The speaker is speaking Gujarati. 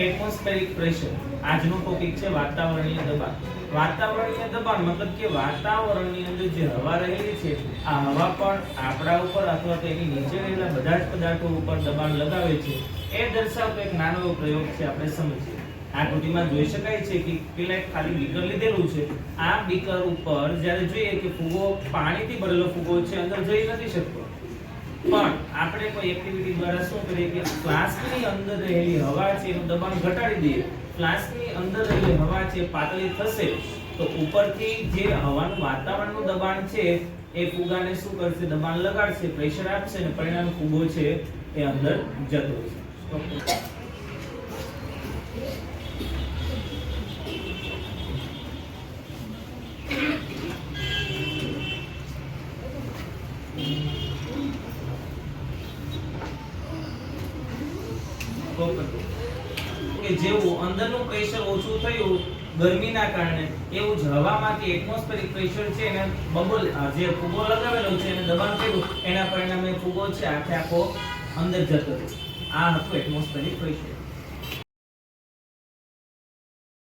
Atmospheric pressure. આજનો ટોપિક છે વાતાવરણીય દબાણ. વાતાવરણીય દબાણ મતલબ કે વાતાવરણની અંદર જે હવા રહેલી છે, આ હવા પણ આપણા ઉપર અથવા તો એની નીચે રહેલા બધા જ પદાર્થો ઉપર દબાણ લગાવે છે, એ દર્શાવતો એક નાનો એવો પ્રયોગ છે. આપણે સમજીએ. આ કૃતિમાં જોઈ શકાય છે કે પેલા એક ખાલી બીકર લીધેલું છે. આ બીકર ઉપર જ્યારે જોઈએ કે ફુગ્ગો પાણીથી ભરેલો ફુગ્ગો છે, અંદર જઈ નથી શકતો, પણ આપણે કોઈ એક્ટિવિટી દ્વારા શું કરીએ કે ફ્લાસ્કની અંદર રહેલી હવા છે એનું દબાણ ઘટાડી દઈએ. ફ્લાસ્કની અંદર રહેલી હવા છે પાતળી થશે તો ઉપરથી જે હવાનું વાતાવરણનું દબાણ છે એ ફુગ્ગાને શું કરશે, દબાણ લગાડશે, પ્રેશર આપશે અને પરિણામે ફુગ્ગો છે એ અંદર જતો રહેશે. કે જેવું અંદરનું પ્રેશર ઓછું થયું ગરમીના કારણે, એવું જ હવામાંથી એટમોસ્ફેરિક પ્રેશર છે એને બબલ જે ફુગ્ગો લગાવેલો છે એને દબાણ કર્યું, એના પરિણામે ફુગ્ગો છે આખે આખો અંદર જતો રહ્યો. આ હતું એટમોસ્ફેરિક પ્રેશર.